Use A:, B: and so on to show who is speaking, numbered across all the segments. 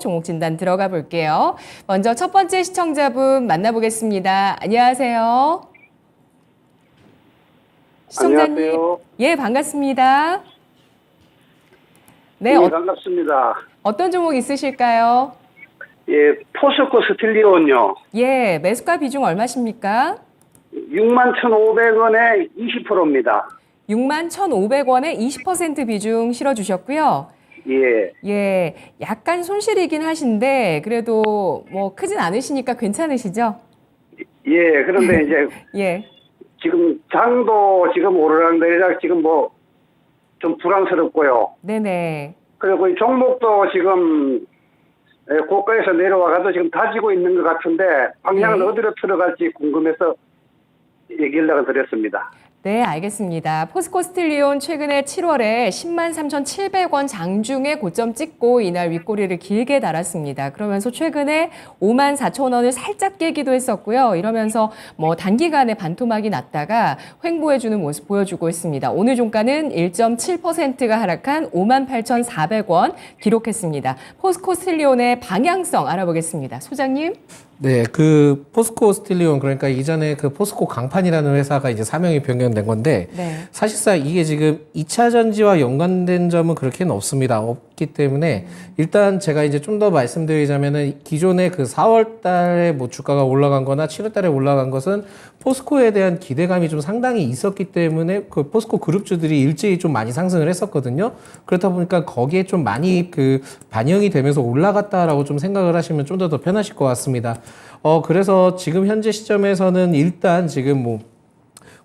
A: 종목 진단 들어가 볼게요. 먼저 첫 번째 시청자분 만나보겠습니다. 안녕하세요. 시청자님.
B: 안녕하세요.
A: 예, 반갑습니다. 네,
B: 네, 반갑습니다.
A: 어떤 종목 있으실까요?
B: 예, 포스코 스틸리온요.
A: 예, 매수가 비중 얼마십니까?
B: 61,500원에 20%입니다.
A: 61,500원에 20% 비중 실어주셨고요.
B: 예,
A: 예, 약간 손실이긴 하신데 그래도 뭐 크진 않으시니까 괜찮으시죠?
B: 예, 그런데 이제
A: 예,
B: 지금 장도 지금 오르락내리락 지금 뭐 좀 불안스럽고요.
A: 네네.
B: 그리고 이 종목도 지금 고가에서 내려와가지고 지금 다지고 있는 것 같은데 방향은
A: 네.
B: 어디로 들어갈지 궁금해서 얘기를 드렸습니다.
A: 네, 알겠습니다. 포스코 스틸리온 최근에 7월에 103,700원 장중에 고점 찍고 이날 윗꼬리를 길게 달았습니다. 그러면서 최근에 54,000원을 살짝 깨기도 했었고요. 이러면서 뭐 단기간에 반토막이 났다가 횡보해주는 모습 보여주고 있습니다. 오늘 종가는 1.7%가 하락한 58,400원 기록했습니다. 포스코 스틸리온의 방향성 알아보겠습니다. 소장님.
C: 네, 그 포스코 스틸리온 그러니까 이전에 그 포스코 강판이라는 회사가 이제 사명이 변경된 건데
A: 네.
C: 사실상 이게 지금 2차 전지와 연관된 점은 그렇게는 없습니다. 없기 때문에 일단 제가 이제 좀 더 말씀드리자면은 기존에 그 4월 달에 뭐 주가가 올라간 거나 7월 달에 올라간 것은 포스코에 대한 기대감이 좀 상당히 있었기 때문에 그 포스코 그룹주들이 일제히 좀 많이 상승을 했었거든요. 그렇다 보니까 거기에 좀 많이 그 반영이 되면서 올라갔다라고 좀 생각을 하시면 좀 더 편하실 것 같습니다. 그래서 지금 현재 시점에서는 일단 지금 뭐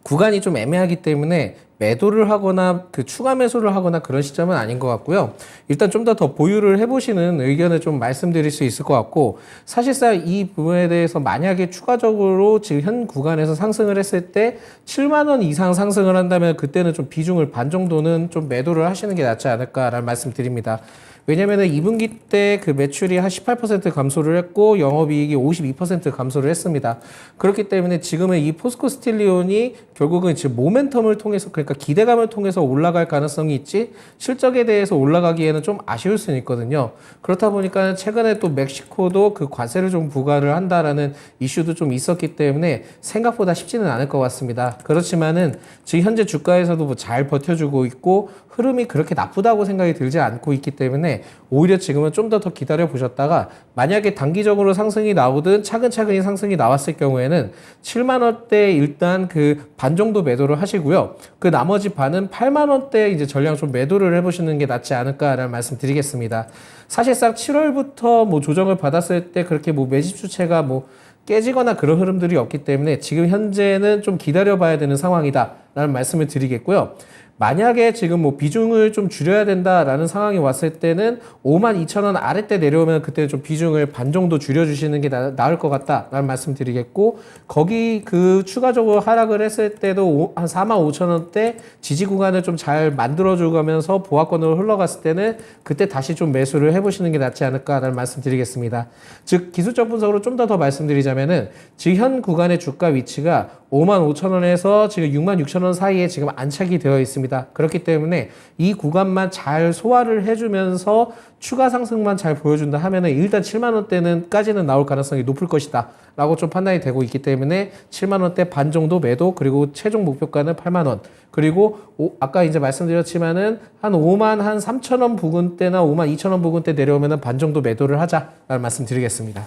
C: 구간이 좀 애매하기 때문에 매도를 하거나 그 추가 매수를 하거나 그런 시점은 아닌 것 같고요. 일단 좀 더 보유를 해보시는 의견을 좀 말씀드릴 수 있을 것 같고 사실상 이 부분에 대해서 만약에 추가적으로 지금 현 구간에서 상승을 했을 때 7만 원 이상 상승을 한다면 그때는 좀 비중을 반 정도는 좀 매도를 하시는 게 낫지 않을까라는 말씀 드립니다. 왜냐면은 2분기 때 그 매출이 한 18% 감소를 했고 영업이익이 52% 감소를 했습니다. 그렇기 때문에 지금은 이 포스코 스틸리온이 결국은 지금 모멘텀을 통해서 그러니까 기대감을 통해서 올라갈 가능성이 있지 실적에 대해서 올라가기에는 좀 아쉬울 수는 있거든요. 그렇다 보니까 최근에 또 멕시코도 그 관세를 좀 부과를 한다라는 이슈도 좀 있었기 때문에 생각보다 쉽지는 않을 것 같습니다. 그렇지만은 지금 현재 주가에서도 뭐 잘 버텨주고 있고 흐름이 그렇게 나쁘다고 생각이 들지 않고 있기 때문에 오히려 지금은 좀 더 기다려 보셨다가 만약에 단기적으로 상승이 나오든 차근차근히 상승이 나왔을 경우에는 7만 원대 일단 그 반 정도 매도를 하시고요. 그 나머지 반은 8만 원대 이제 전량 좀 매도를 해보시는 게 낫지 않을까라는 말씀 드리겠습니다. 사실상 7월부터 뭐 조정을 받았을 때 그렇게 뭐 매집 주체가 뭐 깨지거나 그런 흐름들이 없기 때문에 지금 현재는 좀 기다려봐야 되는 상황이다라는 말씀을 드리겠고요. 만약에 지금 뭐 비중을 좀 줄여야 된다라는 상황이 왔을 때는 52,000원 아래때 내려오면 그때 좀 비중을 반 정도 줄여주시는 게 나을 것 같다라는 말씀 드리겠고 거기 그 추가적으로 하락을 했을 때도 한 45,000원대 지지 구간을 좀 잘 만들어주면서 보합권으로 흘러갔을 때는 그때 다시 좀 매수를 해보시는 게 낫지 않을까라는 말씀 드리겠습니다. 즉 기술적 분석으로 좀 더 말씀드리자면은 지금 현 구간의 주가 위치가 55,000원에서 지금 66,000원 사이에 지금 안착이 되어 있습니다. 그렇기 때문에 이 구간만 잘 소화를 해주면서 추가 상승만 잘 보여준다 하면은 일단 7만 원대는까지는 나올 가능성이 높을 것이다 라고 좀 판단이 되고 있기 때문에 7만 원대 반 정도 매도 그리고 최종 목표가는 8만 원 그리고 아까 이제 말씀드렸지만은 한 5만 한 3천 원 부근대나 5만 2천 원 부근대 내려오면은 반 정도 매도를 하자라는 말씀 드리겠습니다.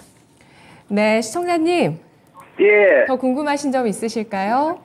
A: 네, 시청자님.
B: 예.
A: 더 궁금하신 점 있으실까요?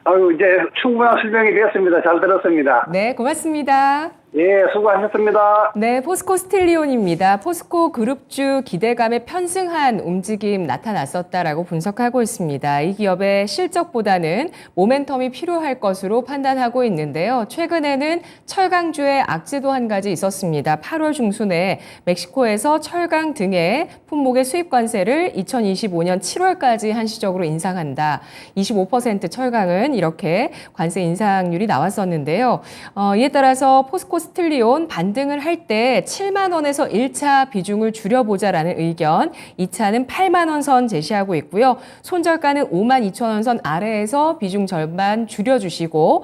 B: 아유, 이제 충분한 설명이 되었습니다. 잘 들었습니다.
A: 네, 고맙습니다.
B: 예, 수고하셨습니다.
A: 네, 포스코 스틸리온입니다. 포스코 그룹주 기대감에 편승한 움직임 나타났었다라고 분석하고 있습니다. 이 기업의 실적보다는 모멘텀이 필요할 것으로 판단하고 있는데요. 최근에는 철강주의 악재도 한 가지 있었습니다. 8월 중순에 멕시코에서 철강 등의 품목의 수입 관세를 2025년 7월까지 한시적으로 인상한다. 25% 철강은 이렇게 관세 인상률이 나왔었는데요. 이에 따라서 포스코 포스틀리온 반등을 할 때 7만 원에서 1차 비중을 줄여보자라는 의견, 2차는 8만 원 선 제시하고 있고요. 손절가는 5만 2천 원 선 아래에서 비중 절반 줄여주시고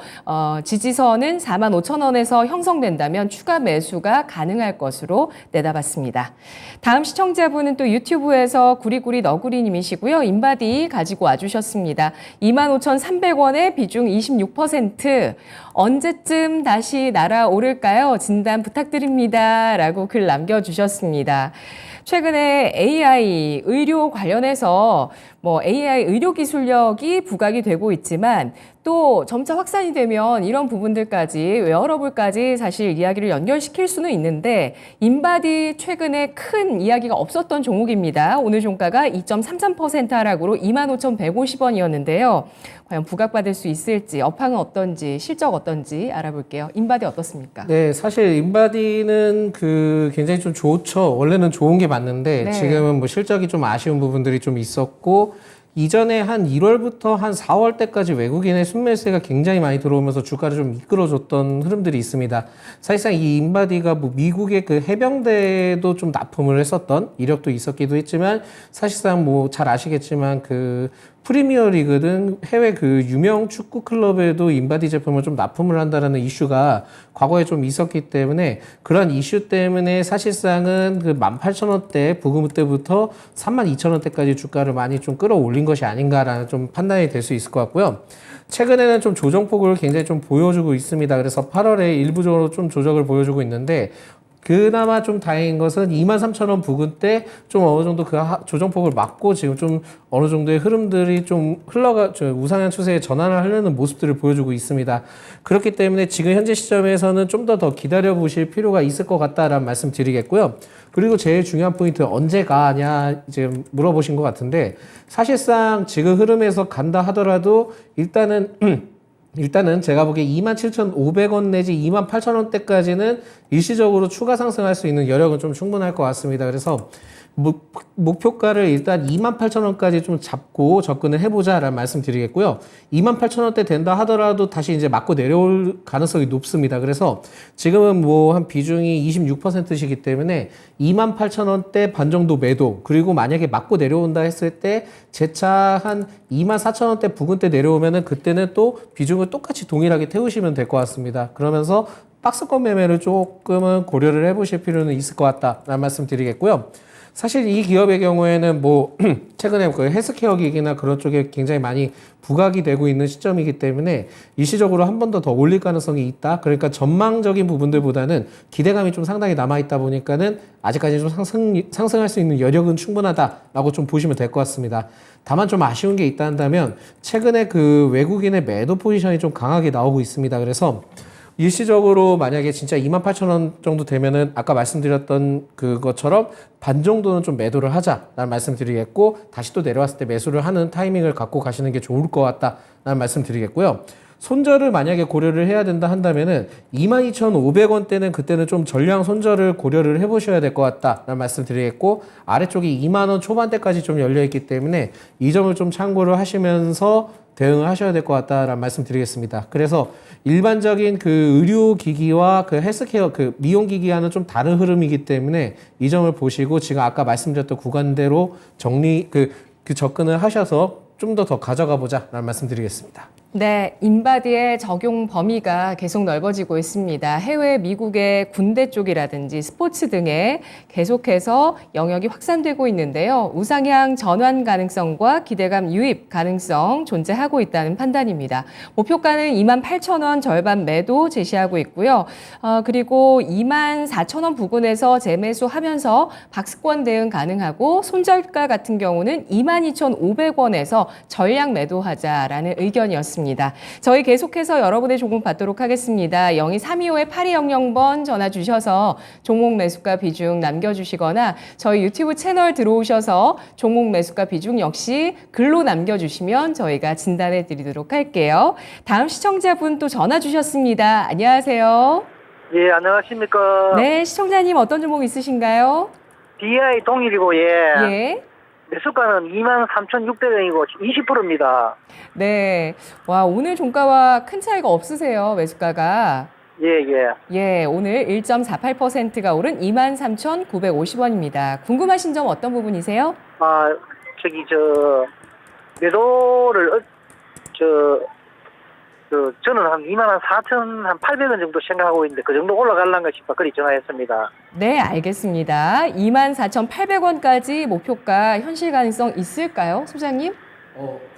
A: 지지선은 4만 5천 원에서 형성된다면 추가 매수가 가능할 것으로 내다봤습니다. 다음 시청자분은 또 유튜브에서 구리구리 너구리님이시고요. 인바디 가지고 와주셨습니다. 25,300원에 비중 26%. 언제쯤 다시 날아오를까요? 진단 부탁드립니다. 라고 글 남겨주셨습니다. 최근에 AI 의료 관련해서 AI 의료 기술력이 부각이 되고 있지만 또 점차 확산이 되면 이런 부분들까지 웨어러블까지 사실 이야기를 연결시킬 수는 있는데 인바디 최근에 큰 이야기가 없었던 종목입니다. 오늘 종가가 2.33% 하락으로 25,150원이었는데요. 과연 부각받을 수 있을지, 업황은 어떤지, 실적 어떤지 알아볼게요. 인바디 어떻습니까?
C: 네, 사실 인바디는 굉장히 좀 좋죠. 원래는 좋은 게 맞는데
A: 네.
C: 지금은 뭐 실적이 좀 아쉬운 부분들이 좀 있었고 이전에 한 1월부터 한 4월 때까지 외국인의 순매수가 굉장히 많이 들어오면서 주가를 좀 이끌어줬던 흐름들이 있습니다. 사실상 이 인바디가 뭐 미국의 그 해병대도 좀 납품을 했었던 이력도 있었기도 했지만 사실상 뭐 잘 아시겠지만 그 프리미어 리그 등 해외 그 유명 축구 클럽에도 인바디 제품을 좀 납품을 한다라는 이슈가 과거에 좀 있었기 때문에 그런 이슈 때문에 사실상은 그 18,000원대 부금 때부터 32,000원대까지 주가를 많이 좀 끌어올린 것이 아닌가라는 좀 판단이 될 수 있을 것 같고요. 최근에는 좀 조정폭을 굉장히 좀 보여주고 있습니다. 그래서 8월에 일부적으로 좀 조정을 보여주고 있는데 그나마 좀 다행인 것은 23,000원 부근 때 좀 어느 정도 그 조정폭을 막고 지금 좀 어느 정도의 흐름들이 좀 우상향 추세에 전환을 하려는 모습들을 보여주고 있습니다. 그렇기 때문에 지금 현재 시점에서는 좀 더 기다려 보실 필요가 있을 것 같다라는 말씀 드리겠고요. 그리고 제일 중요한 포인트 언제 가냐 이제 물어보신 것 같은데 사실상 지금 흐름에서 간다 하더라도 일단은 제가 보기에 27,500원 내지 28,000원대까지는 일시적으로 추가 상승할 수 있는 여력은 좀 충분할 것 같습니다. 그래서 목표가를 일단 28,000원까지 좀 잡고 접근을 해보자라는 말씀 드리겠고요. 28,000원대 된다 하더라도 다시 이제 맞고 내려올 가능성이 높습니다. 그래서 지금은 뭐 한 비중이 26%시기 때문에 28,000원대 반 정도 매도 그리고 만약에 맞고 내려온다 했을 때 재차 한 24,000원대 부근대 내려오면은 그때는 또 비중을 똑같이 동일하게 태우시면 될 것 같습니다. 그러면서 박스권 매매를 조금은 고려를 해보실 필요는 있을 것 같다라는 말씀 드리겠고요. 사실 이 기업의 경우에는 뭐 최근에 그 헬스케어 기기나 그런 쪽에 굉장히 많이 부각이 되고 있는 시점이기 때문에 일시적으로 한 번 더 올릴 가능성이 있다. 그러니까 전망적인 부분들보다는 기대감이 좀 상당히 남아있다 보니까는 아직까지 좀 상승할 수 있는 여력은 충분하다라고 좀 보시면 될 것 같습니다. 다만 좀 아쉬운 게 있다 한다면 최근에 그 외국인의 매도 포지션이 좀 강하게 나오고 있습니다. 그래서 일시적으로 만약에 진짜 28,000원 정도 되면은 아까 말씀드렸던 그것처럼 반 정도는 좀 매도를 하자라는 말씀 드리겠고 다시 또 내려왔을 때 매수를 하는 타이밍을 갖고 가시는 게 좋을 것 같다라는 말씀 드리겠고요. 손절을 만약에 고려를 해야 된다 한다면은 22,500원대는 그때는 좀 전량 손절을 고려를 해보셔야 될 것 같다라는 말씀 드리겠고 아래쪽이 2만원 초반대까지 좀 열려있기 때문에 이 점을 좀 참고를 하시면서 대응을 하셔야 될 것 같다라는 말씀 드리겠습니다. 그래서 일반적인 그 의료기기와 그 헬스케어, 그 미용기기와는 좀 다른 흐름이기 때문에 이 점을 보시고 지금 아까 말씀드렸던 구간대로 접근을 하셔서 좀 더 가져가 보자라는 말씀 드리겠습니다.
A: 네, 인바디의 적용 범위가 계속 넓어지고 있습니다. 해외 미국의 군대 쪽이라든지 스포츠 등에 계속해서 영역이 확산되고 있는데요. 우상향 전환 가능성과 기대감 유입 가능성 존재하고 있다는 판단입니다. 목표가는 28,000원 절반 매도 제시하고 있고요. 그리고 24,000원 부근에서 재매수하면서 박스권 대응 가능하고 손절가 같은 경우는 22,500원에서 전량 매도하자라는 의견이었습니다. 저희 계속해서 여러분의 종목 받도록 하겠습니다. 02-325-8200번 전화 주셔서 종목 매수가 비중 남겨주시거나 저희 유튜브 채널 들어오셔서 종목 매수가 비중 역시 글로 남겨주시면 저희가 진단해 드리도록 할게요. 다음 시청자분 또 전화 주셨습니다. 안녕하세요.
D: 예, 안녕하십니까.
A: 네, 시청자님 어떤 종목 있으신가요?
D: DI 동일이고, 예.
A: 예.
D: 매수가는 23,600원이고 20%입니다.
A: 네. 와, 오늘 종가와 큰 차이가 없으세요, 매수가가.
D: 예, 예.
A: 예, 오늘 1.48%가 오른 23,950원입니다. 궁금하신 점 어떤 부분이세요?
D: 아, 매도를, 저는 한 24,800원 정도 생각하고 있는데, 그 정도 올라갈란가 싶어, 그리 전화했습니다.
A: 네, 알겠습니다. 24,800원까지 목표가 현실 가능성 있을까요, 소장님?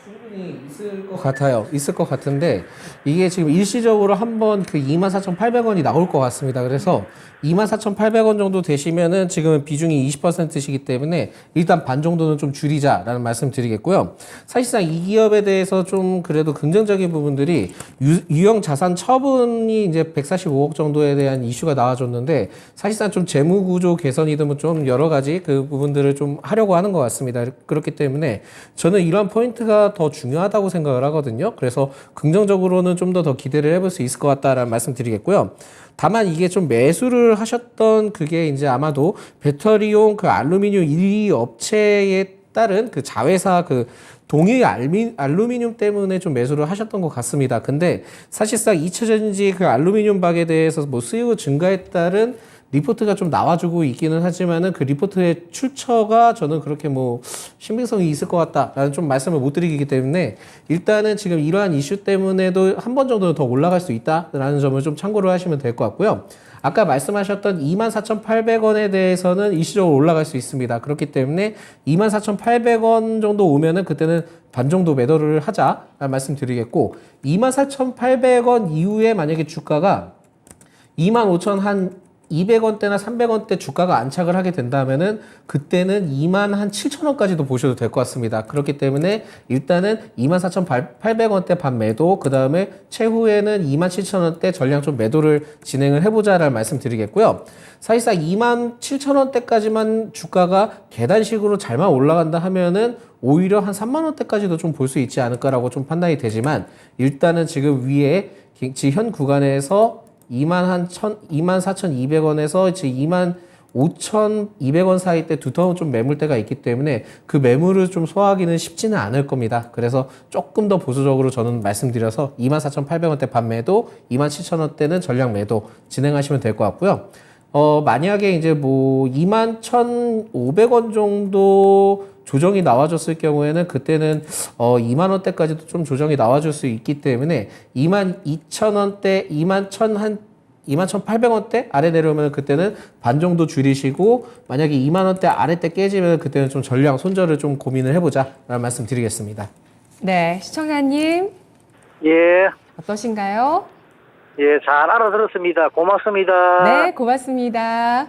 C: 충분히 있을 것 같아요. 있을 것 같은데 이게 지금 일시적으로 한번 그 24,800원이 나올 것 같습니다. 그래서 24,800원 정도 되시면은 지금 비중이 20%시기 때문에 일단 반 정도는 좀 줄이자라는 말씀 드리겠고요. 사실상 이 기업에 대해서 좀 그래도 긍정적인 부분들이 유형 자산 처분이 이제 145억 정도에 대한 이슈가 나와줬는데 사실상 좀 재무 구조 개선이든 뭐 좀 여러 가지 그 부분들을 좀 하려고 하는 것 같습니다. 그렇기 때문에 저는 이런 포인트가 더 중요하다고 생각을 하거든요. 그래서 긍정적으로는 좀 더 기대를 해볼 수 있을 것 같다라는 말씀 드리겠고요. 다만 이게 좀 매수를 하셨던 그게 이제 아마도 배터리용 그 알루미늄 1위 업체에 따른 그 자회사 그 동일 알루미늄 때문에 좀 매수를 하셨던 것 같습니다. 근데 사실상 2차전지 그 알루미늄 박에 대해서 뭐 수요 증가에 따른 리포트가 좀 나와주고 있기는 하지만은 그 리포트의 출처가 저는 그렇게 뭐 신빙성이 있을 것 같다라는 좀 말씀을 못 드리기 때문에 일단은 지금 이러한 이슈 때문에도 한 번 정도는 더 올라갈 수 있다라는 점을 좀 참고를 하시면 될 것 같고요. 아까 말씀하셨던 24,800원에 대해서는 일시적으로 올라갈 수 있습니다. 그렇기 때문에 24,800원 정도 오면은 그때는 반 정도 매도를 하자라는 말씀 드리겠고 24,800원 이후에 만약에 주가가 25,000 200원대나 300원대 주가가 안착을 하게 된다면은 그때는 27,000원까지도 보셔도 될 것 같습니다. 그렇기 때문에 일단은 24,800원대 반 매도, 그 다음에 최후에는 27,000원대 전량 좀 매도를 진행을 해보자라는 말씀 드리겠고요. 사실상 27,000원대까지만 주가가 계단식으로 잘만 올라간다 하면은 오히려 한 3만원대까지도 좀 볼 수 있지 않을까라고 좀 판단이 되지만 일단은 지금 위에 현 구간에서 24,200원에서 지금 25,200원 사이 때 두터운 좀 매물대가 있기 때문에 그 매물을 좀 소화하기는 쉽지는 않을 겁니다. 그래서 조금 더 보수적으로 저는 말씀드려서 24,800원대 반 매도, 27,000원대는 전량 매도 진행하시면 될 것 같고요. 만약에 이제 뭐 21,500원 정도 조정이 나와줬을 경우에는 그때는 2만원대까지도 좀 조정이 나와줄 수 있기 때문에 22,000원대, 21,800원대 아래 내려오면 그때는 반 정도 줄이시고 만약에 2만원대 아래때 깨지면 그때는 좀 전량 손절을 좀 고민을 해보자 라는 말씀 드리겠습니다.
A: 네, 시청자님
D: 예,
A: 어떠신가요?
D: 예, 잘 알아들었습니다. 고맙습니다.
A: 네, 고맙습니다.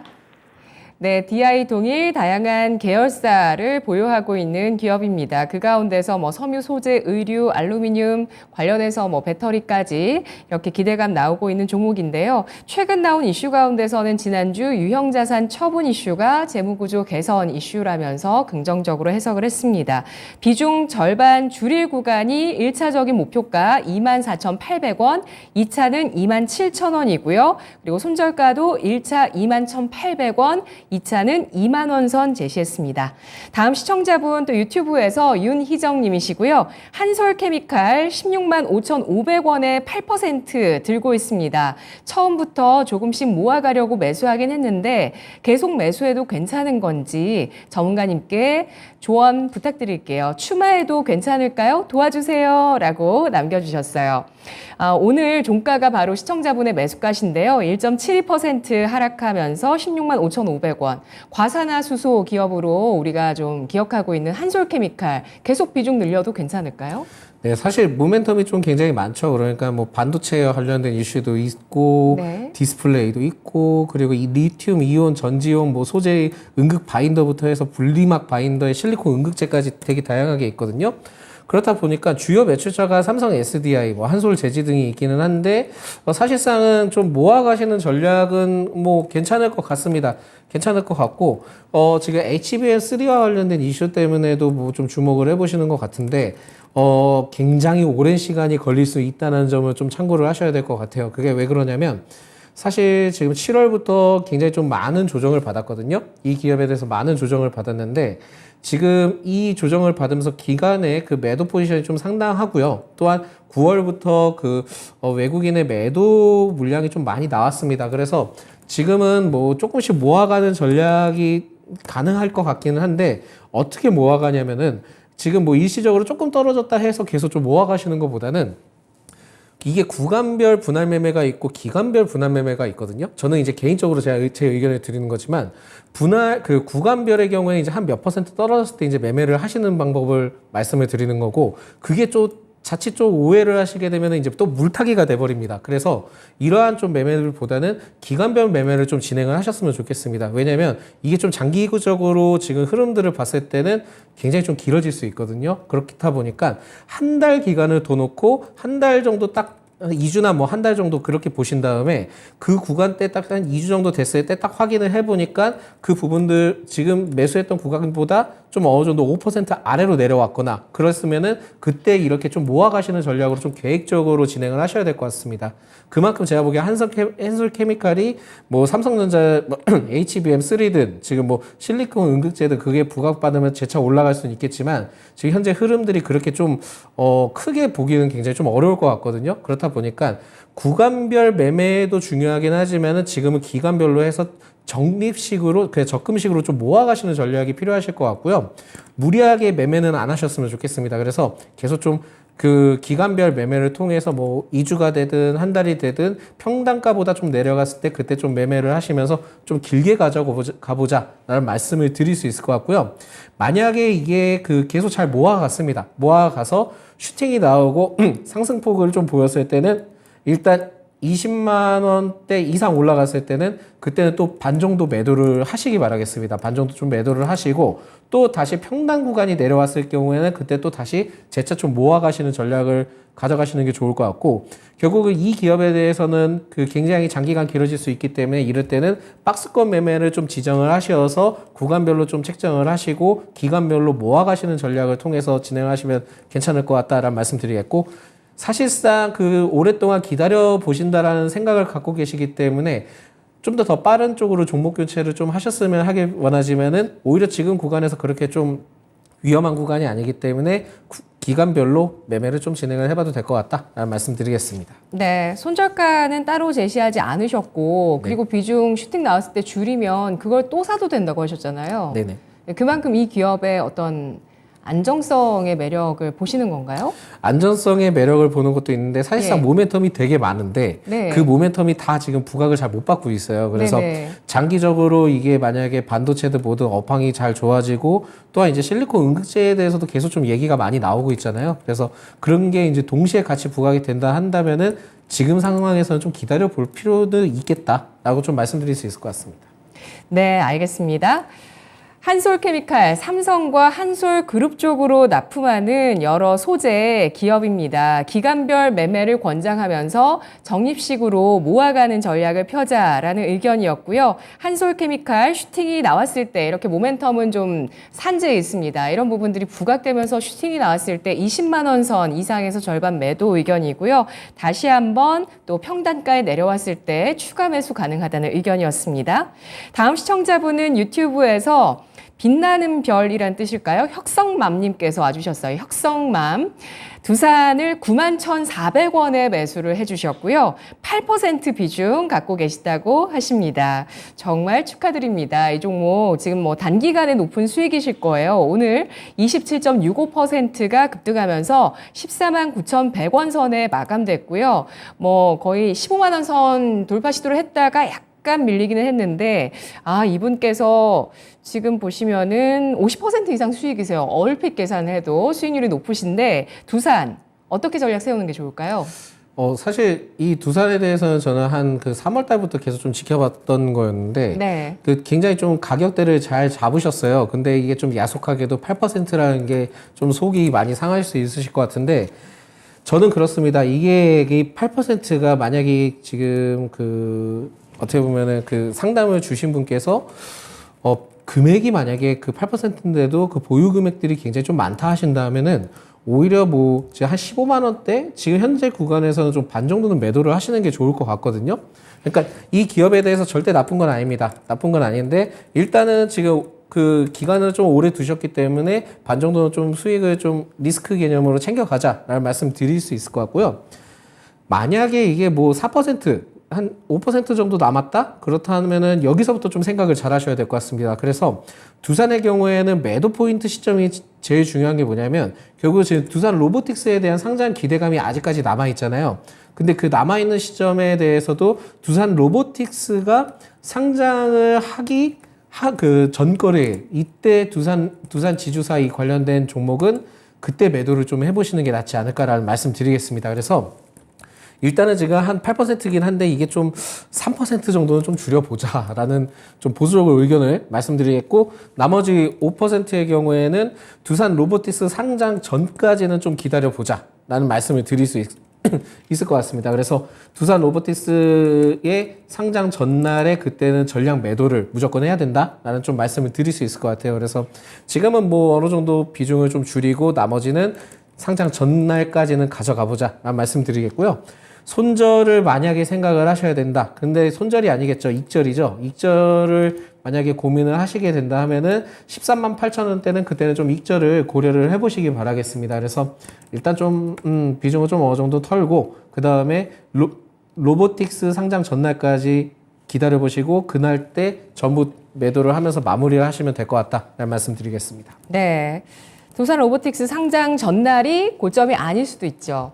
A: 네, DI 동일 다양한 계열사를 보유하고 있는 기업입니다. 그 가운데서 뭐 섬유 소재, 의류, 알루미늄 관련해서 뭐 배터리까지 이렇게 기대감 나오고 있는 종목인데요. 최근 나온 이슈 가운데서는 지난주 유형자산 처분 이슈가 재무구조 개선 이슈라면서 긍정적으로 해석을 했습니다. 비중 절반 줄일 구간이 1차적인 목표가 24,800원, 2차는 27,000원이고요. 그리고 손절가도 1차 21,800원, 2차는 2만 원 선 제시했습니다. 다음 시청자분 또 유튜브에서 윤희정 님이시고요. 한솔케미칼 16만 5,500원에 8% 들고 있습니다. 처음부터 조금씩 모아가려고 매수하긴 했는데 계속 매수해도 괜찮은 건지 전문가님께 조언 부탁드릴게요. 추마해도 괜찮을까요? 도와주세요. 라고 남겨주셨어요. 오늘 종가가 바로 시청자분의 매수가신데요. 1.72% 하락하면서 16만 5,500원. 과산화수소 기업으로 우리가 좀 기억하고 있는 한솔케미칼 계속 비중 늘려도 괜찮을까요?
C: 네, 사실 모멘텀이 좀 굉장히 많죠. 그러니까 뭐 반도체와 관련된 이슈도 있고,
A: 네.
C: 디스플레이도 있고, 그리고 이 리튬 이온, 전지온, 뭐 소재 응급 바인더부터 해서 분리막 바인더에 실리콘 응급제까지 되게 다양하게 있거든요. 그렇다 보니까 주요 매출자가 삼성 SDI, 뭐 한솔 제지 등이 있기는 한데 사실상은 좀 모아가시는 전략은 뭐 괜찮을 것 같습니다. 괜찮을 것 같고 지금 HBM3와 관련된 이슈 때문에도 뭐 좀 주목을 해보시는 것 같은데 굉장히 오랜 시간이 걸릴 수 있다는 점을 좀 참고를 하셔야 될 것 같아요. 그게 왜 그러냐면 사실 지금 7월부터 굉장히 좀 많은 조정을 받았거든요. 이 기업에 대해서 많은 조정을 받았는데 지금 이 조정을 받으면서 기간에 그 매도 포지션이 좀 상당하고요. 또한 9월부터 그 외국인의 매도 물량이 좀 많이 나왔습니다. 그래서 지금은 뭐 조금씩 모아가는 전략이 가능할 것 같기는 한데 어떻게 모아가냐면은 지금 뭐 일시적으로 조금 떨어졌다 해서 계속 좀 모아가시는 것보다는 이게 구간별 분할 매매가 있고 기간별 분할 매매가 있거든요. 저는 이제 개인적으로 제 의견을 드리는 거지만 그 구간별의 경우에 이제 한 몇 퍼센트 떨어졌을 때 이제 매매를 하시는 방법을 말씀을 드리는 거고 그게 좀 자칫 좀 오해를 하시게 되면 이제 또 물타기가 돼버립니다. 그래서 이러한 좀 매매들보다는 기간별 매매를 좀 진행을 하셨으면 좋겠습니다. 왜냐면 이게 좀 장기적으로 지금 흐름들을 봤을 때는 굉장히 좀 길어질 수 있거든요. 그렇다 보니까 한 달 기간을 둬 놓고 한 달 정도 딱 2주나 뭐 한 달 정도 그렇게 보신 다음에 그 구간 때 딱 한 2주 정도 됐을 때 딱 확인을 해보니까 그 부분들 지금 매수했던 구간보다 좀 어느 정도 5% 아래로 내려왔거나 그랬으면은 그때 이렇게 좀 모아가시는 전략으로 좀 계획적으로 진행을 하셔야 될 것 같습니다. 그만큼 제가 보기에 한솔케미칼이 뭐 삼성전자, 뭐 HBM3든 지금 뭐 실리콘 응급제든 그게 부각받으면 재차 올라갈 수는 있겠지만 지금 현재 흐름들이 그렇게 좀 크게 보기는 굉장히 좀 어려울 것 같거든요. 그렇다 보니까 구간별 매매도 중요하긴 하지만은 지금은 기간별로 해서 적립식으로 그냥 적금식으로 좀 모아가시는 전략이 필요하실 것 같고요. 무리하게 매매는 안 하셨으면 좋겠습니다. 그래서 계속 좀 그 기간별 매매를 통해서 뭐 2주가 되든 한 달이 되든 평단가보다 좀 내려갔을 때 그때 좀 매매를 하시면서 좀 길게 가보자 라는 말씀을 드릴 수 있을 것 같고요. 만약에 이게 그 계속 잘 모아갔습니다. 모아가서 슈팅이 나오고 상승폭을 좀 보였을 때는 일단 20만 원대 이상 올라갔을 때는 그때는 또 반 정도 매도를 하시기 바라겠습니다. 반 정도 좀 매도를 하시고 또 다시 평단 구간이 내려왔을 경우에는 그때 또 다시 재차 좀 모아가시는 전략을 가져가시는 게 좋을 것 같고 결국은 이 기업에 대해서는 그 굉장히 장기간 길어질 수 있기 때문에 이럴 때는 박스권 매매를 좀 지정을 하셔서 구간별로 좀 책정을 하시고 기간별로 모아가시는 전략을 통해서 진행하시면 괜찮을 것 같다라는 말씀 드리겠고 사실상 그 오랫동안 기다려 보신다라는 생각을 갖고 계시기 때문에 좀 더 빠른 쪽으로 종목 교체를 좀 하셨으면 하길 원하지만은 오히려 지금 구간에서 그렇게 좀 위험한 구간이 아니기 때문에 기간별로 매매를 좀 진행을 해봐도 될 것 같다라는 말씀드리겠습니다.
A: 네, 손절가는 따로 제시하지 않으셨고 그리고 비중 슈팅 나왔을 때 줄이면 그걸 또 사도 된다고 하셨잖아요.
C: 네네.
A: 그만큼 이 기업의 어떤 안정성의 매력을 보시는 건가요?
C: 안전성의 매력을 보는 것도 있는데 사실상
A: 네.
C: 모멘텀이 되게 많은데
A: 네.
C: 그 모멘텀이 다 지금 부각을 잘 못 받고 있어요. 그래서
A: 네네.
C: 장기적으로 이게 만약에 반도체들 모든 업황이 잘 좋아지고 또한 이제 실리콘 응급제에 대해서도 계속 좀 얘기가 많이 나오고 있잖아요. 그래서 그런 게 이제 동시에 같이 부각이 된다 한다면은 지금 상황에서는 좀 기다려 볼 필요도 있겠다라고 좀 말씀드릴 수 있을 것 같습니다.
A: 네, 알겠습니다. 한솔케미칼, 삼성과 한솔그룹 쪽으로 납품하는 여러 소재 기업입니다. 기간별 매매를 권장하면서 적립식으로 모아가는 전략을 펴자라는 의견이었고요. 한솔케미칼 슈팅이 나왔을 때 이렇게 모멘텀은 좀 산재해 있습니다. 이런 부분들이 부각되면서 슈팅이 나왔을 때 20만 원 선 이상에서 절반 매도 의견이고요. 다시 한번 또 평단가에 내려왔을 때 추가 매수 가능하다는 의견이었습니다. 다음 시청자분은 유튜브에서 빛나는 별이란 뜻일까요? 혁성맘님께서 와주셨어요. 혁성맘. 두산을 91,400원에 매수를 해주셨고요. 8% 비중 갖고 계시다고 하십니다. 정말 축하드립니다. 이 종목 지금 뭐 단기간에 높은 수익이실 거예요. 오늘 27.65%가 급등하면서 14만 9,100원 선에 마감됐고요. 뭐 거의 15만 원 선 돌파 시도를 했다가 약간 밀리기는 했는데 이분께서 지금 보시면은 50% 이상 수익이세요. 얼핏 계산해도 수익률이 높으신데 두산 어떻게 전략 세우는 게 좋을까요?
C: 사실 이 두산에 대해서는 저는 한 그 3월 달부터 계속 좀 지켜봤던 거였는데
A: 네.
C: 그 굉장히 좀 가격대를 잘 잡으셨어요. 근데 이게 좀 야속하게도 8%라는 게 좀 속이 많이 상할 수 있으실 것 같은데 저는 그렇습니다. 이게 이 8%가 만약에 지금 그 어떻게 보면은 그 상담을 주신 분께서 금액이 만약에 그 8%인데도 그 보유 금액들이 굉장히 좀 많다 하신다면은 오히려 뭐 이제 한 15만 원대 지금 현재 구간에서는 좀 반 정도는 매도를 하시는 게 좋을 것 같거든요. 그러니까 이 기업에 대해서 절대 나쁜 건 아닙니다. 나쁜 건 아닌데 일단은 지금 그 기간을 좀 오래 두셨기 때문에 반 정도는 좀 수익을 좀 리스크 개념으로 챙겨가자라는 말씀 드릴 수 있을 것 같고요. 만약에 이게 뭐 4%, 한 5% 정도 남았다? 그렇다면은 여기서부터 좀 생각을 잘 하셔야 될 것 같습니다. 그래서 두산의 경우에는 매도 포인트 시점이 제일 중요한 게 뭐냐면 결국 지금 두산 로보틱스에 대한 상장 기대감이 아직까지 남아있잖아요. 근데 그 남아있는 시점에 대해서도 두산 로보틱스가 상장을 하기 그 전거래 이때 두산 지주사 이 관련된 종목은 그때 매도를 좀 해보시는 게 낫지 않을까라는 말씀 드리겠습니다. 그래서 일단은 제가 한 8%긴 한데 이게 좀 3% 정도는 좀 줄여보자라는 좀 보수적인 의견을 말씀드리겠고 나머지 5%의 경우에는 두산 로보틱스 상장 전까지는 좀 기다려보자라는 말씀을 드릴 수 있을 것 같습니다. 그래서 두산 로보틱스의 상장 전날에 그때는 전량 매도를 무조건 해야 된다라는 좀 말씀을 드릴 수 있을 것 같아요. 그래서 지금은 뭐 어느 정도 비중을 좀 줄이고 나머지는 상장 전날까지는 가져가 보자라는 말씀 드리겠고요. 손절을 만약에 생각을 하셔야 된다. 근데 손절이 아니겠죠. 익절이죠. 익절을 만약에 고민을 하시게 된다 하면은 13만 8천 원대는 그때는 좀 익절을 고려를 해보시기 바라겠습니다. 그래서 일단 좀 비중을 좀 어느 정도 털고 그 다음에 로보틱스 상장 전날까지 기다려보시고 그날 때 전부 매도를 하면서 마무리를 하시면 될 것 같다라는 말씀 드리겠습니다.
A: 네. 두산 로보틱스 상장 전날이 고점이 아닐 수도 있죠.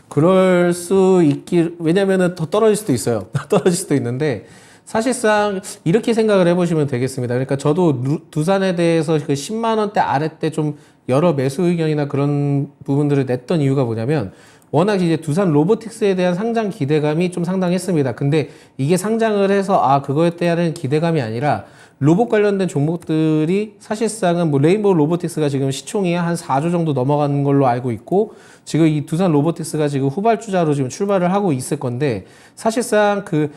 C: 그럴 수 있길, 왜냐면은 더 떨어질 수도 있어요. 떨어질 수도 있는데, 사실상 이렇게 생각을 해보시면 되겠습니다. 그러니까 저도 두산에 대해서 그 10만원대 아래 때 좀 여러 매수 의견이나 그런 부분들을 냈던 이유가 뭐냐면, 워낙 이제 두산 로보틱스에 대한 상장 기대감이 좀 상당했습니다. 근데 이게 상장을 해서, 그거에 대한 기대감이 아니라, 로봇 관련된 종목들이 사실상은 뭐 레인보우 로보틱스가 지금 시총이 한 4조 정도 넘어가는 걸로 알고 있고 지금 이 두산 로보틱스가 지금 후발주자로 지금 출발을 하고 있을 건데 사실상 그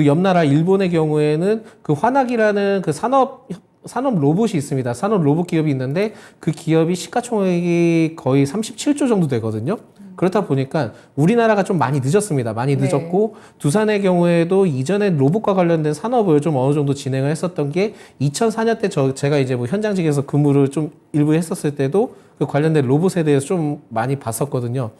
C: 옆 나라 일본의 경우에는 그 화낙이라는 그 산업 로봇이 있습니다. 산업 로봇 기업이 있는데 그 기업이 시가총액이 거의 37조 정도 되거든요. 그렇다 보니까 우리나라가 좀 많이 늦었습니다. 많이 늦었고 두산의 경우에도 이전에 로봇과 관련된 산업을 좀 어느 정도 진행을 했었던 게 2004년 때 제가 이제 뭐 현장직에서 근무를 좀 일부 했었을 때도 그 관련된 로봇에 대해서 좀 많이 봤었거든요.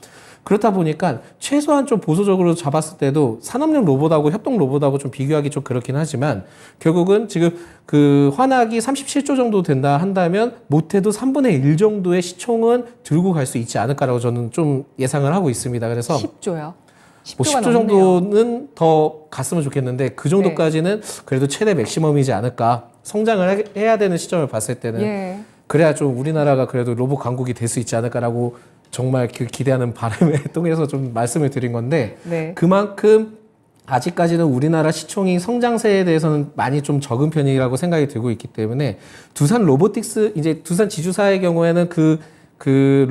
C: 그렇다 보니까 최소한 좀 보수적으로 잡았을 때도 산업용 로봇하고 협동 로봇하고 좀 비교하기 좀 그렇긴 하지만 결국은 지금 그 환학이 37조 정도 된다 한다면 못해도 3분의 1 정도의 시총은 들고 갈 수 있지 않을까라고 저는 좀 예상을 하고 있습니다. 그래서
A: 10조요.
C: 뭐 10조 정도는 더 갔으면 좋겠는데 그 정도까지는 그래도 최대 맥시멈이지 않을까. 성장을 해야 되는 시점을 봤을 때는 그래야 좀 우리나라가 그래도 로봇 강국이 될 수 있지 않을까라고 정말 그 기대하는 바람에 통해서 좀 말씀을 드린 건데 그만큼 아직까지는 우리나라 시총이 성장세에 대해서는 많이 좀 적은 편이라고 생각이 들고 있기 때문에 두산 로보틱스 이제 두산 지주사의 경우에는 그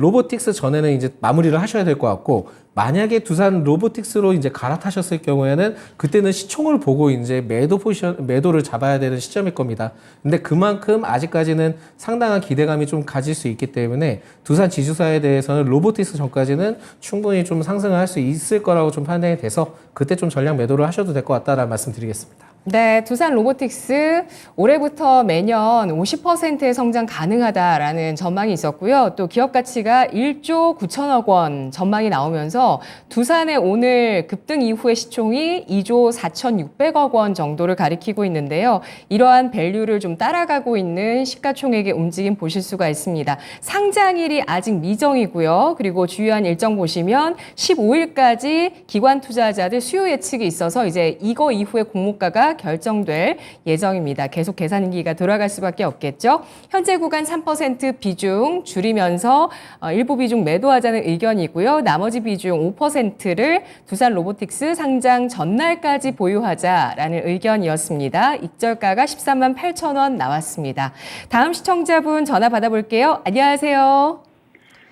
C: 로보틱스 전에는 이제 마무리를 하셔야 될 것 같고 만약에 두산 로보틱스로 이제 갈아타셨을 경우에는 그때는 시총을 보고 이제 매도를 잡아야 되는 시점일 겁니다. 근데 그만큼 아직까지는 상당한 기대감이 좀 가질 수 있기 때문에 두산 지주사에 대해서는 로보틱스 전까지는 충분히 좀 상승을 할 수 있을 거라고 좀 판단이 돼서 그때 좀 전량 매도를 하셔도 될 것 같다라는 말씀 드리겠습니다.
A: 네, 두산 로보틱스 올해부터 매년 50%의 성장 가능하다라는 전망이 있었고요. 또 기업 가치가 1조 9천억 원 전망이 나오면서 두산의 오늘 급등 이후의 시총이 2조 4,600억 원 정도를 가리키고 있는데요. 이러한 밸류를 좀 따라가고 있는 시가총액의 움직임 보실 수가 있습니다. 상장일이 아직 미정이고요. 그리고 주요한 일정 보시면 15일까지 기관 투자자들 수요 예측이 있어서 이제 이거 이후에 공모가가 결정될 예정입니다. 계속 계산기가 돌아갈 수밖에 없겠죠. 현재 구간 3% 비중 줄이면서 일부 비중 매도하자는 의견이고요. 나머지 비중 5%를 두산 로보틱스 상장 전날까지 보유하자라는 의견이었습니다. 익절가가 13만 8천 원 나왔습니다. 다음 시청자분 전화 받아볼게요. 안녕하세요.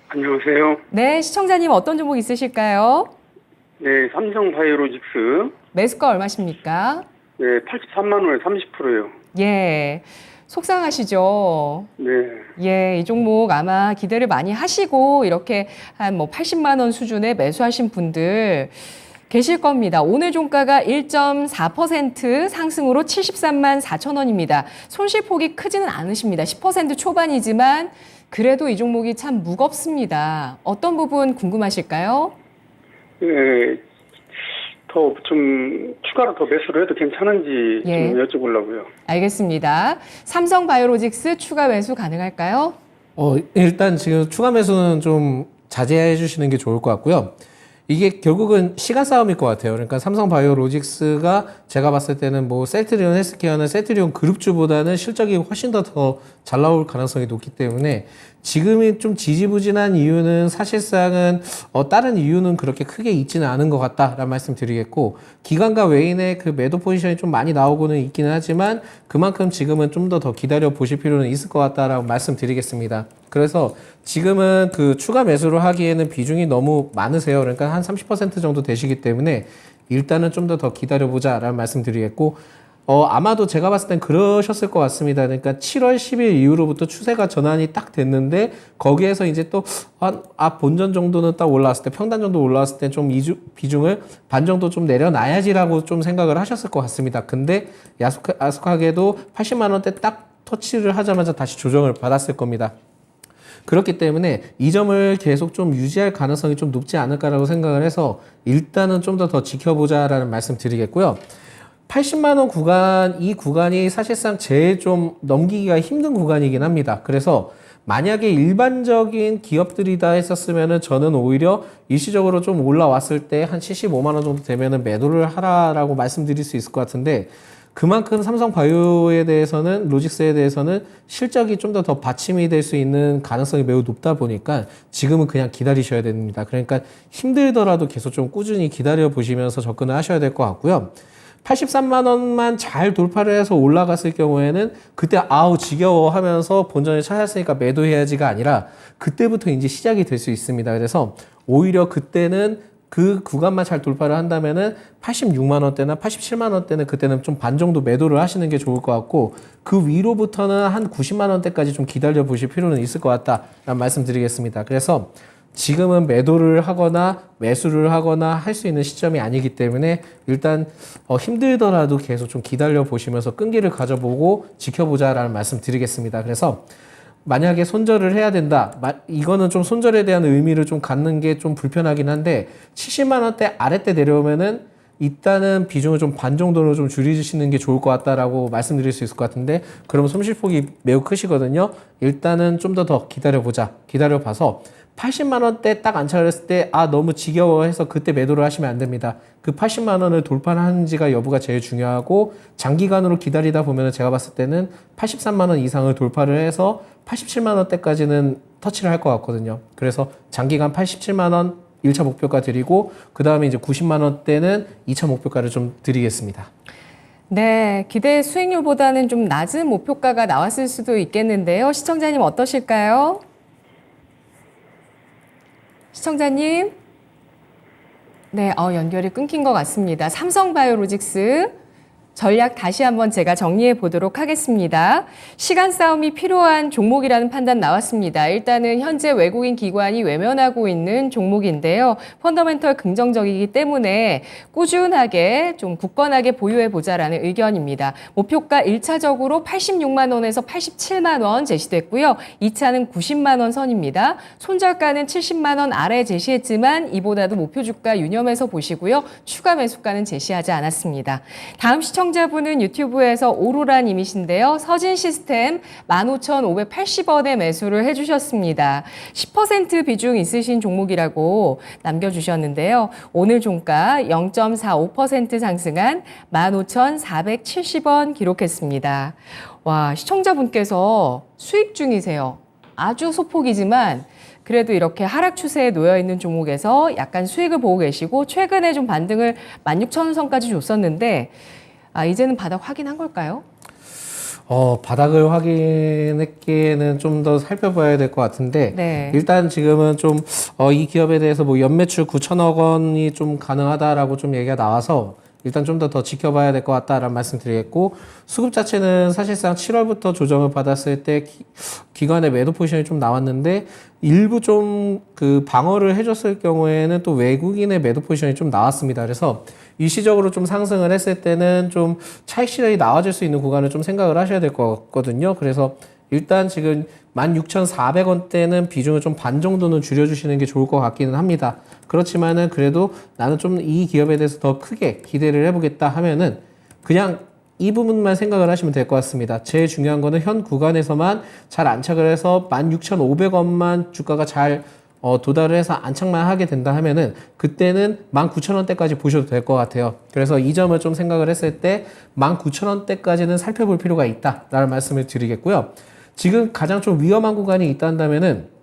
E: 안녕하세요.
A: 네, 시청자님 어떤 종목 있으실까요?
E: 네, 삼성바이오로직스.
A: 매수가 얼마십니까?
E: 네, 83만 원에 30%예요.
A: 예. 속상하시죠?
E: 네.
A: 예, 이 종목 아마 기대를 많이 하시고 이렇게 한 뭐 80만 원 수준에 매수하신 분들 계실 겁니다. 오늘 종가가 1.4% 상승으로 73만 4천 원입니다. 손실폭이 크지는 않으십니다. 10% 초반이지만 그래도 이 종목이 참 무겁습니다. 어떤 부분 궁금하실까요?
E: 예, 더 좀 추가로 더 매수를 해도 괜찮은지
A: 예.
E: 좀 여쭤보려고요.
A: 알겠습니다. 삼성바이오로직스 추가 매수 가능할까요?
C: 일단 지금 추가 매수는 좀 자제해 주시는 게 좋을 것 같고요. 이게 결국은 시간 싸움일 것 같아요. 그러니까 삼성바이오로직스가 제가 봤을 때는 뭐 셀트리온 헬스케어는 셀트리온 그룹주보다는 실적이 훨씬 더 잘 나올 가능성이 높기 때문에 지금이 좀 지지부진한 이유는 사실상은 다른 이유는 그렇게 크게 있지는 않은 것 같다라는 말씀 드리겠고, 기관과 외인의 그 매도 포지션이 좀 많이 나오고는 있기는 하지만 그만큼 지금은 좀 더 기다려 보실 필요는 있을 것 같다라고 말씀드리겠습니다. 그래서 지금은 그 추가 매수를 하기에는 비중이 너무 많으세요. 그러니까 한 30% 정도 되시기 때문에 일단은 좀 더 기다려보자라는 말씀 드리겠고, 아마도 제가 봤을 땐 그러셨을 것 같습니다. 그러니까 7월 10일 이후로부터 추세가 전환이 딱 됐는데, 거기에서 이제 또, 본전 정도는 딱 올라왔을 때, 평단 정도 올라왔을 때 좀 비중을 반 정도 좀 내려놔야지라고 좀 생각을 하셨을 것 같습니다. 근데 야속하게도 80만원대 딱 터치를 하자마자 다시 조정을 받았을 겁니다. 그렇기 때문에 이 점을 계속 좀 유지할 가능성이 좀 높지 않을까라고 생각을 해서 일단은 좀 더 지켜보자라는 말씀 드리겠고요. 80만 원 구간, 이 구간이 사실상 제일 좀 넘기기가 힘든 구간이긴 합니다. 그래서 만약에 일반적인 기업들이다 했었으면은 저는 오히려 일시적으로 좀 올라왔을 때 한 75만 원 정도 되면은 매도를 하라라고 말씀드릴 수 있을 것 같은데, 그만큼 삼성바이오에 대해서는, 로직스에 대해서는 실적이 좀 더 받침이 될 수 있는 가능성이 매우 높다 보니까 지금은 그냥 기다리셔야 됩니다. 그러니까 힘들더라도 계속 좀 꾸준히 기다려 보시면서 접근을 하셔야 될 것 같고요. 83만 원만 잘 돌파를 해서 올라갔을 경우에는 그때 지겨워 하면서 본전을 찾았으니까 매도해야지가 아니라 그때부터 이제 시작이 될 수 있습니다. 그래서 오히려 그때는 그 구간만 잘 돌파를 한다면은 86만 원대나 87만 원대는 그때는 좀 반 정도 매도를 하시는 게 좋을 것 같고, 그 위로부터는 한 90만 원대까지 좀 기다려 보실 필요는 있을 것 같다라는 말씀 드리겠습니다. 그래서 지금은 매도를 하거나 매수를 하거나 할 수 있는 시점이 아니기 때문에 일단 힘들더라도 계속 좀 기다려 보시면서 끈기를 가져보고 지켜보자라는 말씀 드리겠습니다. 그래서 만약에 손절을 해야 된다, 이거는 좀 손절에 대한 의미를 좀 갖는 게 좀 불편하긴 한데, 70만 원대 아래때 내려오면은 일단은 비중을 좀 반 정도로 좀 줄이시는 게 좋을 것 같다라고 말씀드릴 수 있을 것 같은데, 그러면 손실폭이 매우 크시거든요. 일단은 좀 더 기다려봐서 80만 원대 딱 안착했을 때 너무 지겨워해서 그때 매도를 하시면 안 됩니다. 그 80만 원을 돌파하는지가 여부가 제일 중요하고, 장기간으로 기다리다 보면 제가 봤을 때는 83만 원 이상을 돌파를 해서 87만 원대까지는 터치를 할 것 같거든요. 그래서 장기간 87만 원 1차 목표가 드리고, 그 다음에 이제 90만 원대는 2차 목표가를 좀 드리겠습니다.
A: 네, 기대 수익률보다는 좀 낮은 목표가가 나왔을 수도 있겠는데요. 시청자님 어떠실까요? 시청자님? 네, 연결이 끊긴 것 같습니다. 삼성바이오로직스 전략 다시 한번 제가 정리해 보도록 하겠습니다. 시간 싸움이 필요한 종목이라는 판단 나왔습니다. 일단은 현재 외국인 기관이 외면하고 있는 종목인데요. 펀더멘털 긍정적이기 때문에 꾸준하게 좀 굳건하게 보유해 보자라는 의견입니다. 목표가 1차적으로 86만 원에서 87만 원 제시됐고요. 2차는 90만 원 선입니다. 손절가는 70만 원 아래 제시했지만 이보다도 목표 주가 유념해서 보시고요. 추가 매수가는 제시하지 않았습니다. 다음 시청자분은 유튜브에서 오로라님이신데요. 서진 시스템 15,580원에 매수를 해주셨습니다. 10% 비중 있으신 종목이라고 남겨주셨는데요. 오늘 종가 0.45% 상승한 15,470원 기록했습니다. 와, 시청자분께서 수익 중이세요. 아주 소폭이지만 그래도 이렇게 하락 추세에 놓여 있는 종목에서 약간 수익을 보고 계시고, 최근에 좀 반등을 16,000원 선까지 줬었는데 이제는 바닥 확인한 걸까요?
C: 바닥을 확인했기에는 좀 더 살펴봐야 될 것 같은데,
A: 네.
C: 일단 지금은 좀, 이 기업에 대해서 뭐 연매출 9천억 원이 좀 가능하다라고 좀 얘기가 나와서, 일단 좀 더 지켜봐야 될 것 같다라는 말씀 드리겠고, 수급 자체는 사실상 7월부터 조정을 받았을 때 기관의 매도 포지션이 좀 나왔는데, 일부 좀 그 방어를 해줬을 경우에는 또 외국인의 매도 포지션이 좀 나왔습니다. 그래서 일시적으로 좀 상승을 했을 때는 좀 차익 실현이 나와줄 수 있는 구간을 좀 생각을 하셔야 될 것 같거든요. 그래서 일단 지금 16,400원대는 비중을 좀 반 정도는 줄여주시는 게 좋을 것 같기는 합니다. 그렇지만은 그래도 나는 좀 이 기업에 대해서 더 크게 기대를 해보겠다 하면은 그냥 이 부분만 생각을 하시면 될 것 같습니다. 제일 중요한 거는 현 구간에서만 잘 안착을 해서 16,500원만 주가가 잘 도달을 해서 안착만 하게 된다 하면은 그때는 19,000원대까지 보셔도 될 것 같아요. 그래서 이 점을 좀 생각을 했을 때 19,000원대까지는 살펴볼 필요가 있다라는 말씀을 드리겠고요. 지금 가장 좀 위험한 구간이 있다면은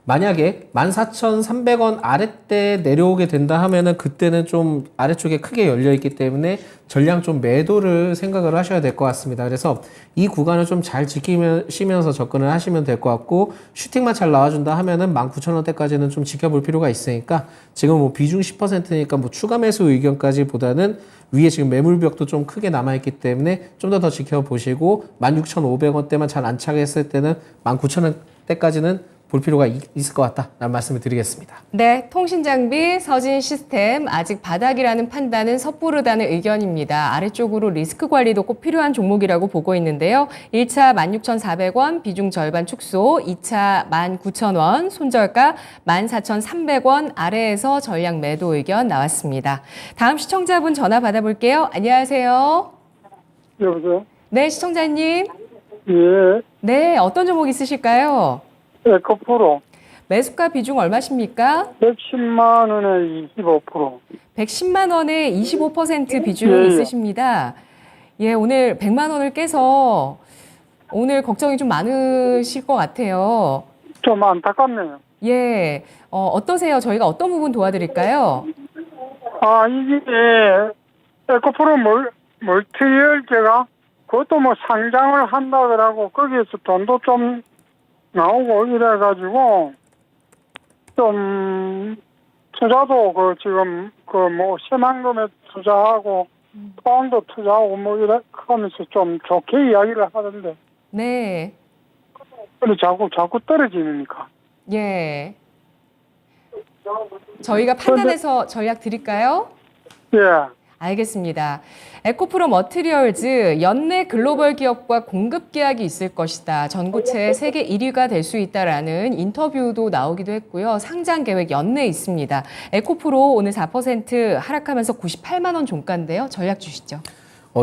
C: 만약에 14,300원 아랫대 내려오게 된다 하면은 그때는 좀 아래쪽에 크게 열려 있기 때문에 전량 좀 매도를 생각을 하셔야 될 것 같습니다. 그래서 이 구간을 좀 잘 지키시면서 접근을 하시면 될 것 같고, 슈팅만 잘 나와준다 하면은 19,000원대까지는 좀 지켜볼 필요가 있으니까 지금 뭐 비중 10%니까 뭐 추가 매수 의견까지 보다는 위에 지금 매물벽도 좀 크게 남아있기 때문에 좀 더 지켜보시고 16,500원대만 잘 안착했을 때는 19,000원대까지는 볼 필요가 있을 것 같다라는 말씀을 드리겠습니다.
A: 네, 통신장비, 서진 시스템 아직 바닥이라는 판단은 섣부르다는 의견입니다. 아래쪽으로 리스크 관리도 꼭 필요한 종목이라고 보고 있는데요. 1차 16,400원 비중 절반 축소, 2차 19,000원, 손절가 14,300원 아래에서 전량 매도 의견 나왔습니다. 다음 시청자분 전화 받아볼게요. 안녕하세요.
F: 여보세요?
A: 네, 시청자님.
F: 예,
A: 네, 어떤 종목 있으실까요?
F: 에코프로
A: 매수가 비중 얼마십니까?
F: 110만 원에 25%.
A: 110만 원에 25% 비중이
F: 예, 예.
A: 있으십니다. 예, 오늘 100만 원을 깨서 오늘 걱정이 좀 많으실 것 같아요.
F: 좀 안타깝네요.
A: 예, 어떠세요? 저희가 어떤 부분 도와드릴까요?
F: 아, 이게 에코프로 멀티열제가 그것도 뭐 상장을 한다 그러고 거기에서 돈도 좀 나오고 이래가지고 좀 투자도 그 지금 그 뭐 새만금에 투자하고 포항도 투자하고 뭐 이래 하면서 좀 좋게 이야기를 하던데
A: 네,
F: 근데 자꾸 떨어지니까.
A: 예. 저희가 판단해서 전략 드릴까요?
F: 예.
A: 알겠습니다. 에코프로 머티리얼즈 연내 글로벌 기업과 공급 계약이 있을 것이다. 전고체 세계 1위가 될 수 있다라는 인터뷰도 나오기도 했고요. 상장 계획 연내에 있습니다. 에코프로 오늘 4% 하락하면서 98만 원 종가인데요. 전략 주시죠.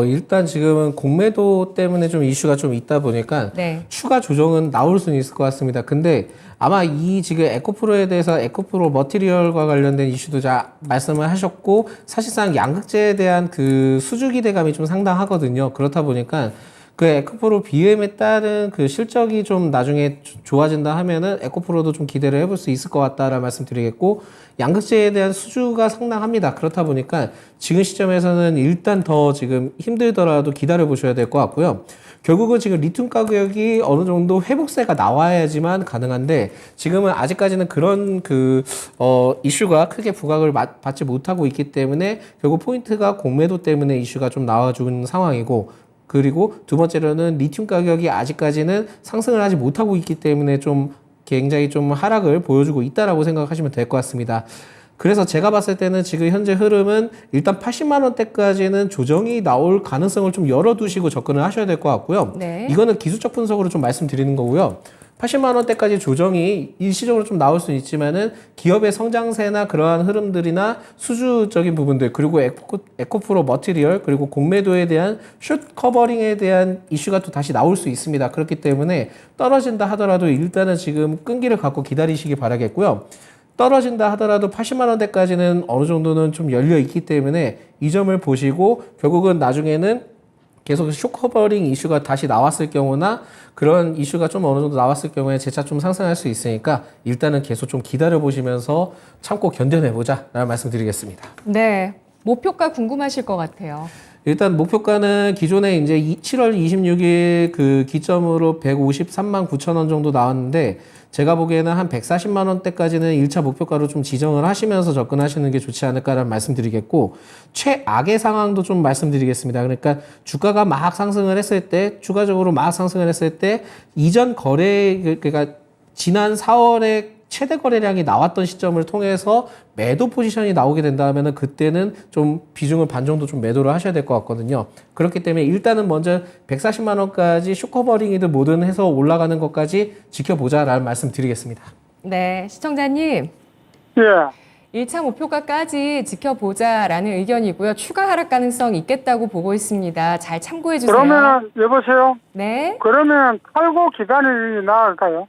C: 일단 지금은 공매도 때문에 좀 이슈가 좀 있다 보니까
A: 네.
C: 추가 조정은 나올 수는 있을 것 같습니다. 근데 아마 이 지금 에코프로에 대해서 에코프로 머티리얼과 관련된 이슈도 말씀을 하셨고, 사실상 양극재에 대한 그 수주 기대감이 좀 상당하거든요. 그렇다 보니까 그 에코프로 BM에 따른 그 실적이 좀 나중에 좋아진다 하면은 에코프로도 좀 기대를 해볼 수 있을 것 같다라는 말씀 드리겠고, 양극재에 대한 수주가 상당합니다. 그렇다 보니까 지금 시점에서는 일단 더 지금 힘들더라도 기다려 보셔야 될 것 같고요. 결국은 지금 리튬 가격이 어느 정도 회복세가 나와야지만 가능한데 지금은 아직까지는 그런 이슈가 크게 부각을 받지 못하고 있기 때문에 결국 포인트가 공매도 때문에 이슈가 좀 나와준 상황이고, 그리고 두 번째로는 리튬 가격이 아직까지는 상승을 하지 못하고 있기 때문에 좀 굉장히 좀 하락을 보여주고 있다라고 생각하시면 될 것 같습니다. 그래서 제가 봤을 때는 지금 현재 흐름은 일단 80만 원대까지는 조정이 나올 가능성을 좀 열어두시고 접근을 하셔야 될 것 같고요.
A: 네.
C: 이거는 기술적 분석으로 좀 말씀드리는 거고요. 80만 원대까지 조정이 일시적으로 좀 나올 수는 있지만은 기업의 성장세나 그러한 흐름들이나 수주적인 부분들, 그리고 에코프로 머티리얼, 그리고 공매도에 대한 숏 커버링에 대한 이슈가 또 다시 나올 수 있습니다. 그렇기 때문에 떨어진다 하더라도 일단은 지금 끈기를 갖고 기다리시기 바라겠고요. 떨어진다 하더라도 80만 원대까지는 어느 정도는 좀 열려 있기 때문에 이 점을 보시고 결국은 나중에는 계속 숏커버링 이슈가 다시 나왔을 경우나 그런 이슈가 좀 어느 정도 나왔을 경우에 재차 좀 상승할 수 있으니까 일단은 계속 좀 기다려 보시면서 참고 견뎌내보자 라는 말씀 드리겠습니다.
A: 네. 목표가 궁금하실 것 같아요.
C: 일단 목표가는 기존에 이제 7월 26일 그 기점으로 153만 9천 원 정도 나왔는데 제가 보기에는 한 140만 원대까지는 1차 목표가로 좀 지정을 하시면서 접근하시는 게 좋지 않을까라는 말씀드리겠고 최악의 상황도 좀 말씀드리겠습니다. 그러니까 주가가 막 상승을 했을 때 추가적으로 막 상승을 했을 때 이전 거래 그러니까 지난 4월에 최대 거래량이 나왔던 시점을 통해서 매도 포지션이 나오게 된다면은 그때는 좀 비중을 반 정도 좀 매도를 하셔야 될 것 같거든요. 그렇기 때문에 일단은 먼저 140만 원까지 슈커버링이든 뭐든 해서 올라가는 것까지 지켜보자라는 말씀 드리겠습니다.
A: 네, 시청자님.
F: 예.
A: 1차 목표가까지 지켜보자라는 의견이고요. 추가 하락 가능성 있겠다고 보고 있습니다. 잘 참고해 주세요.
F: 그러면 여보세요.
A: 네.
F: 그러면 팔고 기다리는 게 나을까요?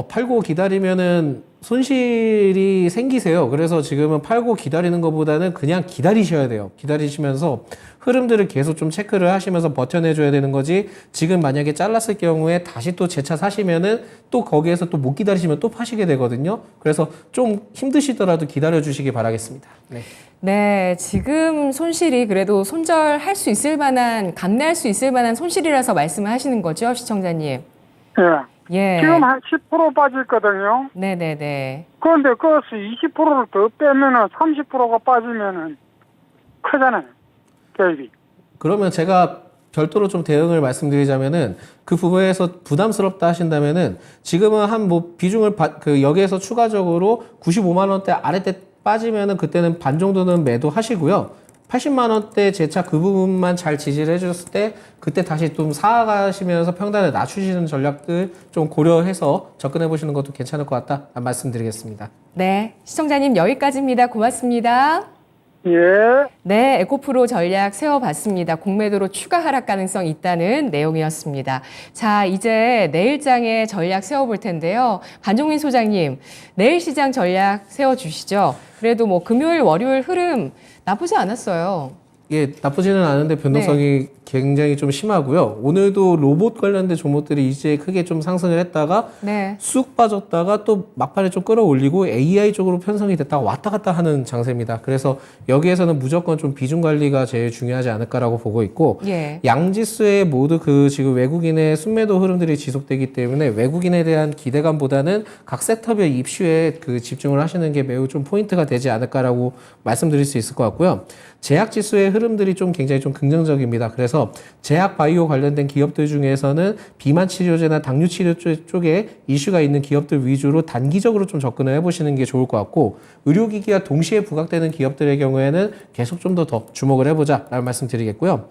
C: 팔고 기다리면은 손실이 생기세요. 그래서 지금은 팔고 기다리는 것보다는 그냥 기다리셔야 돼요. 기다리시면서 흐름들을 계속 좀 체크를 하시면서 버텨내줘야 되는 거지. 지금 만약에 잘랐을 경우에 다시 또 재차 사시면은 또 거기에서 또 못 기다리시면 또 파시게 되거든요. 그래서 좀 힘드시더라도 기다려 주시기 바라겠습니다. 네.
A: 네, 지금 손실이 그래도 손절할 수 있을 만한, 감내할 수 있을 만한 손실이라서 말씀을 하시는 거죠, 시청자님?
F: 예.
A: 예.
F: 지금 한 10% 빠졌거든요.
A: 네네네.
F: 그런데 그것을 20%를 더 빼면은 30%가 빠지면은 크잖아요. 개입이.
C: 그러면 제가 별도로 좀 대응을 말씀드리자면은 그 부분에서 부담스럽다 하신다면은 지금은 한 뭐 비중을 여기에서 추가적으로 95만 원대 아래때 빠지면은 그때는 반 정도는 매도하시고요. 80만 원대 재차 그 부분만 잘 지지를 해줬을 때 그때 다시 좀 사가시면서 평단을 낮추시는 전략들 좀 고려해서 접근해 보시는 것도 괜찮을 것 같다 말씀드리겠습니다.
A: 네, 시청자님 여기까지입니다. 고맙습니다.
F: 예.
A: 네, 에코프로 전략 세워봤습니다. 공매도로 추가 하락 가능성 있다는 내용이었습니다. 자, 이제 내일장에 전략 세워볼 텐데요. 반종민 소장님, 내일 시장 전략 세워주시죠. 그래도 뭐 금요일, 월요일 흐름 나쁘지 않았어요.
C: 예, 나쁘지는 않은데 변동성이 굉장히 좀 심하고요. 오늘도 로봇 관련된 종목들이 이제 크게 좀 상승을 했다가
A: 네.
C: 쑥 빠졌다가 또 막판에 좀 끌어올리고 AI 쪽으로 편성이 됐다가 왔다 갔다 하는 장세입니다. 그래서 여기에서는 무조건 좀 비중 관리가 제일 중요하지 않을까라고 보고 있고
A: 예.
C: 양지수에 모두 그 지금 외국인의 순매도 흐름들이 지속되기 때문에 외국인에 대한 기대감보다는 각 섹터별 입슈에 그 집중을 하시는 게 매우 좀 포인트가 되지 않을까라고 말씀드릴 수 있을 것 같고요. 제약지수의 흐름들이 좀 굉장히 좀 긍정적입니다. 그래서 제약 바이오 관련된 기업들 중에서는 비만 치료제나 당뇨 치료 쪽에 이슈가 있는 기업들 위주로 단기적으로 좀 접근을 해보시는 게 좋을 것 같고 의료기기와 동시에 부각되는 기업들의 경우에는 계속 좀 더 주목을 해보자라는 말씀 드리겠고요.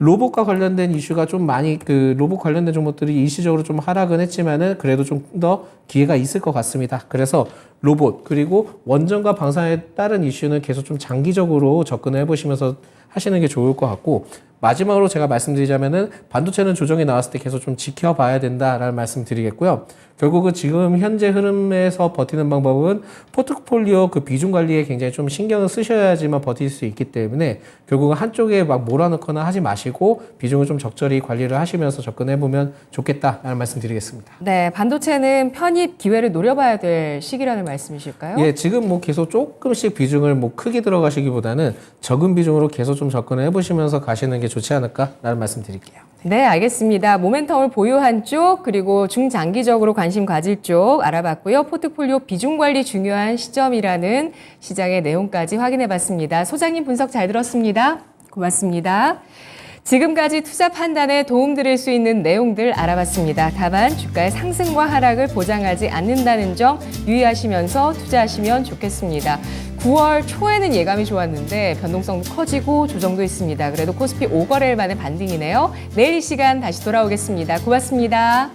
C: 로봇과 관련된 이슈가 좀 많이 로봇 관련된 종목들이 일시적으로 좀 하락은 했지만은 그래도 좀 더 기회가 있을 것 같습니다. 그래서 로봇 그리고 원전과 방산에 따른 이슈는 계속 좀 장기적으로 접근을 해보시면서 하시는 게 좋을 것 같고 마지막으로 제가 말씀드리자면은 반도체는 조정이 나왔을 때 계속 좀 지켜봐야 된다라는 말씀 드리겠고요. 결국은 지금 현재 흐름에서 버티는 방법은 포트폴리오 그 비중 관리에 굉장히 좀 신경을 쓰셔야지만 버틸 수 있기 때문에 결국은 한쪽에 막 몰아넣거나 하지 마시고 비중을 좀 적절히 관리를 하시면서 접근해보면 좋겠다라는 말씀 드리겠습니다.
A: 네, 반도체는 편입 기회를 노려봐야 될 시기라는 말씀이실까요?
C: 예, 지금 뭐 계속 조금씩 비중을 뭐 크게 들어가시기보다는 적은 비중으로 계속 좀 접근을 해보시면서 가시는 게 좋지 않을까라는 말씀 드릴게요.
A: 네, 알겠습니다. 모멘텀을 보유한 쪽 그리고 중장기적으로 관심 가질 쪽 알아봤고요. 포트폴리오 비중 관리 중요한 시점이라는 시장의 내용까지 확인해봤습니다. 소장님 분석 잘 들었습니다. 고맙습니다. 지금까지 투자 판단에 도움드릴 수 있는 내용들 알아봤습니다. 다만 주가의 상승과 하락을 보장하지 않는다는 점 유의하시면서 투자하시면 좋겠습니다. 9월 초에는 예감이 좋았는데 변동성도 커지고 조정도 있습니다. 그래도 코스피 5거래일 만에 반등이네요. 내일 이 시간 다시 돌아오겠습니다. 고맙습니다.